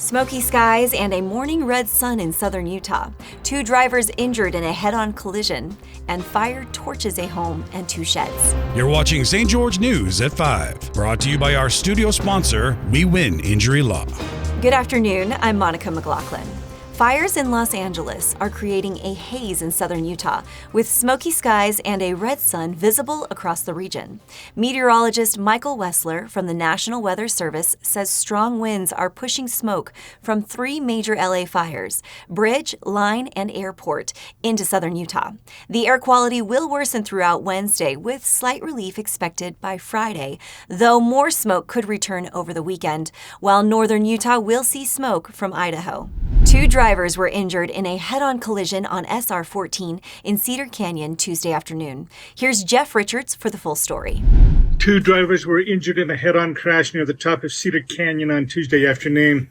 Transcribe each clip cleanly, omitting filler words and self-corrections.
Smoky skies and a morning red sun in southern Utah. 2 drivers injured in a head-on collision. And fire torches a home and 2 sheds. You're watching St. George News at 5. Brought to you by our studio sponsor, We Win Injury Law. Good afternoon, I'm Monica McLaughlin. Fires in Los Angeles are creating a haze in southern Utah, with smoky skies and a red sun visible across the region. Meteorologist Michael Wessler from the National Weather Service says strong winds are pushing smoke from 3 major LA fires, Bridge, Line, and Airport, into southern Utah. The air quality will worsen throughout Wednesday, with slight relief expected by Friday, though more smoke could return over the weekend, while northern Utah will see smoke from Idaho. 2 drivers were injured in a head-on collision on SR 14 in Cedar Canyon Tuesday afternoon. Here's Jeff Richards for the full story. 2 drivers were injured in a head-on crash near the top of Cedar Canyon on Tuesday afternoon.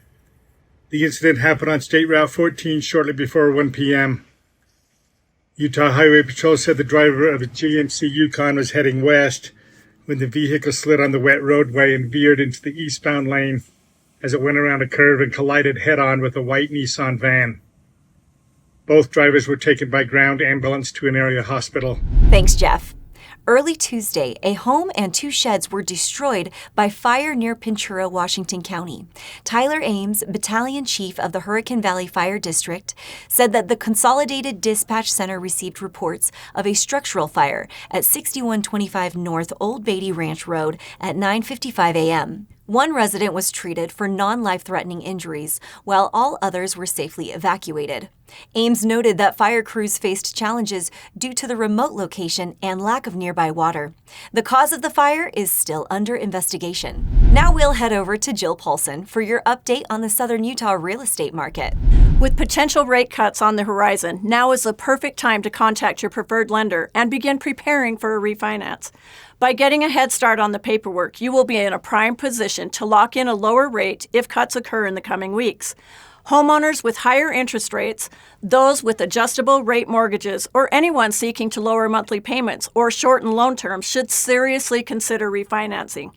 The incident happened on State Route 14 shortly before 1 p.m. Utah Highway Patrol said the driver of a GMC Yukon was heading west when the vehicle slid on the wet roadway and veered into the eastbound lane as it went around a curve and collided head-on with a white Nissan van. Both drivers were taken by ground ambulance to an area hospital. Thanks, Jeff. Early Tuesday, a home and 2 sheds were destroyed by fire near Pintura, Washington County. Tyler Ames, Battalion Chief of the Hurricane Valley Fire District, said that the Consolidated Dispatch Center received reports of a structural fire at 6125 North Old Beatty Ranch Road at 9:55 a.m. 1 resident was treated for non-life-threatening injuries, while all others were safely evacuated. Ames noted that fire crews faced challenges due to the remote location and lack of nearby water. The cause of the fire is still under investigation. Now we'll head over to Jill Paulson for your update on the southern Utah real estate market. With potential rate cuts on the horizon, now is the perfect time to contact your preferred lender and begin preparing for a refinance. By getting a head start on the paperwork, you will be in a prime position to lock in a lower rate if cuts occur in the coming weeks. Homeowners with higher interest rates, those with adjustable rate mortgages, or anyone seeking to lower monthly payments or shorten loan terms should seriously consider refinancing.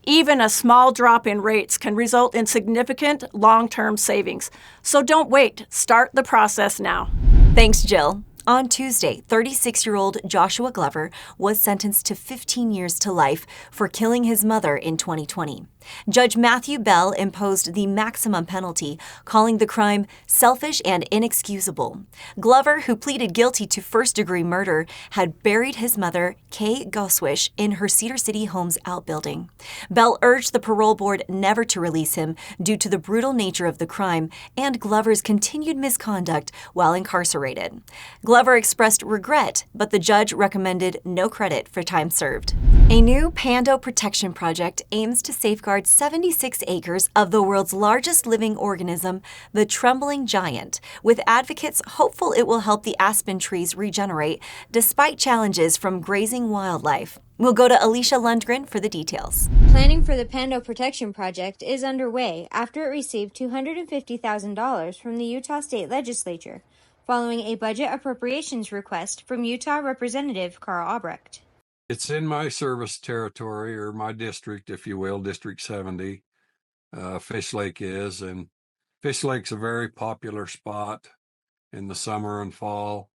Even a small drop in rates can result in significant long-term savings. So don't wait. Start the process now. Thanks, Jill. On Tuesday, 36-year-old Joshua Glover was sentenced to 15 years to life for killing his mother in 2020. Judge Matthew Bell imposed the maximum penalty, calling the crime selfish and inexcusable. Glover, who pleaded guilty to first-degree murder, had buried his mother, Kay Goswish, in her Cedar City home's outbuilding. Bell urged the parole board never to release him due to the brutal nature of the crime and Glover's continued misconduct while incarcerated. Glover expressed regret, but the judge recommended no credit for time served. A new Pando protection project aims to safeguard 76 acres of the world's largest living organism, the trembling giant, with advocates hopeful it will help the aspen trees regenerate despite challenges from grazing wildlife. We'll go to Alicia Lundgren for the details. Planning for the Pando Protection Project is underway after it received $250,000 from the Utah State Legislature, following a budget appropriations request from Utah Representative Carl Albrecht. It's in my service territory, or my district, if you will, District 70. Fish Lake is, and Fish Lake's a very popular spot in the summer and fall.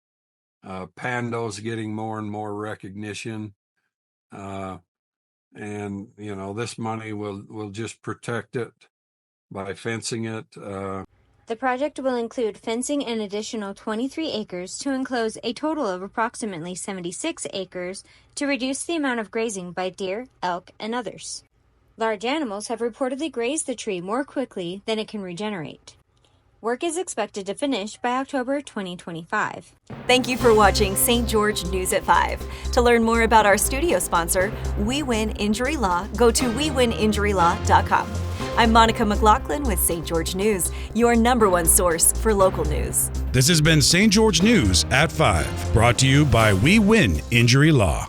Pando's getting more and more recognition. And, this money will just protect it by fencing it. The project will include fencing an additional 23 acres to enclose a total of approximately 76 acres to reduce the amount of grazing by deer, elk, and others. Large animals have reportedly grazed the tree more quickly than it can regenerate. Work is expected to finish by October 2025. Thank you for watching St. George News at 5. To learn more about our studio sponsor, We Win Injury Law, go to wewininjurylaw.com. I'm Monica McLaughlin with St. George News, your #1 source for local news. This has been St. George News at 5. Brought to you by We Win Injury Law.